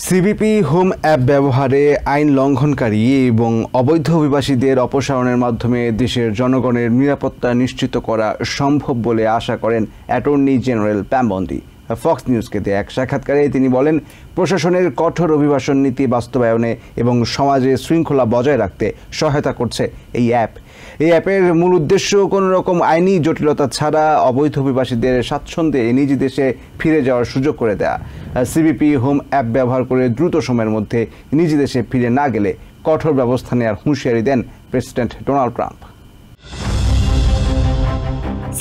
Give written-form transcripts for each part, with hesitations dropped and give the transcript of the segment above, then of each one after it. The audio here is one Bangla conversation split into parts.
সিবিপি হোম অ্যাপ ব্যবহারে আইন লঙ্ঘনকারী এবং অবৈধ অভিবাসীদের অপসারণের মাধ্যমে দেশের জনগণের নিরাপত্তা নিশ্চিত করা সম্ভব বলে আশা করেন অ্যাটর্নি জেনারেল প্যাম বন্ডি। ফক্স নিউজকে দেয়া এক সাক্ষাৎকারে তিনি বলেন, প্রশাসনের কঠোর অভিবাসন নীতি বাস্তবায়নে এবং সমাজে শৃঙ্খলা বজায় রাখতে সহায়তা করছে এই অ্যাপ। এই অ্যাপের মূল উদ্দেশ্য কোনো রকম আইনি জটিলতা ছাড়া অবৈধ অভিবাসীদের স্বাচ্ছন্দ্যে নিজ দেশে ফিরে যাওয়ার সুযোগ করে দেয়া। সিবিপি হোম অ্যাপ ব্যবহার করে দ্রুত সময়ের মধ্যে নিজ দেশে ফিরে না গেলে কঠোর ব্যবস্থা নেওয়ার হুঁশিয়ারি দেন প্রেসিডেন্ট ডোনাল্ড ট্রাম্প।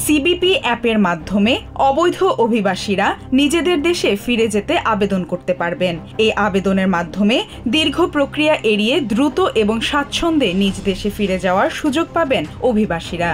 সিবিপি অ্যাপের মাধ্যমে অবৈধ অভিবাসীরা নিজেদের দেশে ফিরে যেতে আবেদন করতে পারবেন। এই আবেদনের মাধ্যমে দীর্ঘ প্রক্রিয়া এড়িয়ে দ্রুত এবং স্বাচ্ছন্দ্যে নিজ দেশে ফিরে যাওয়ার সুযোগ পাবেন অভিবাসীরা।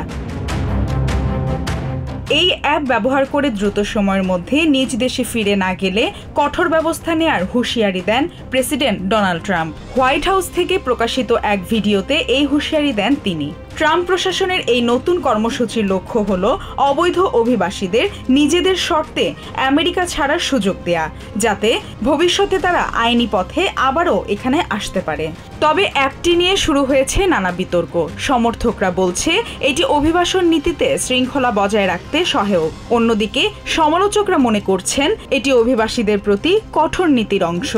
এই অ্যাপ ব্যবহার করে দ্রুত সময়ের মধ্যে নিজ দেশে ফিরে না গেলে কঠোর ব্যবস্থা নেওয়ার হুঁশিয়ারি দেন president Donald Trump. White House থেকে প্রকাশিত এক ভিডিওতে এই হুঁশিয়ারি দেন তিনি। ট্রাম্প প্রশাসনের এই নতুন কর্মসূচির লক্ষ্য হল অবৈধ অভিবাসীদের নিজেদের শর্তে আমেরিকা ছাড়ার সুযোগ দেয়া, যাতে ভবিষ্যতে তারা আইনি পথে আবারও এখানে আসতে পারে। তবে অ্যাপটি নিয়ে শুরু হয়েছে নানা বিতর্ক। সমর্থকরা বলছে এটি অভিবাসন নীতিতে শৃঙ্খলা বজায় রাখতে সহায়ক। অন্যদিকে সমালোচকরা মনে করছেন এটি অভিবাসীদের প্রতি কঠোর নীতির অংশ।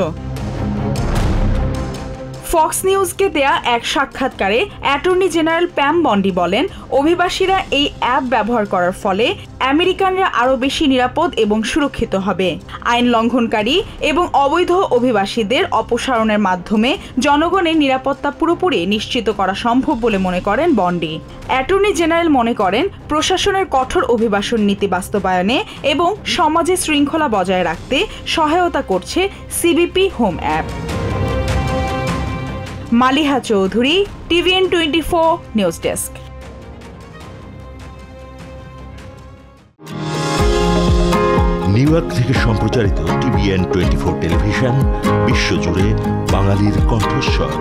ফক্স নিউজকে দেয়া এক সাক্ষাৎকারে অ্যাটর্নি জেনারেল প্যাম বন্ডি বলেন, অভিবাসীরা এই অ্যাপ ব্যবহার করার ফলে আমেরিকানরা আরও বেশি নিরাপদ এবং সুরক্ষিত হবে। আইন লঙ্ঘনকারী এবং অবৈধ অভিবাসীদের অপসারণের মাধ্যমে জনগণের নিরাপত্তা পুরোপুরি নিশ্চিত করা সম্ভব বলে মনে করেন বন্ডি। অ্যাটর্নি জেনারেল মনে করেন প্রশাসনের কঠোর অভিবাসন নীতি বাস্তবায়নে এবং সমাজে শৃঙ্খলা বজায় রাখতে সহায়তা করছে CBP home app. Maliha Chowdhury, TVN24 news desk. New York থেকে সম্প্রচারিত TVN24 টেলিভিশন বিশ্বজুড়ে বাঙালির কণ্ঠস্বর।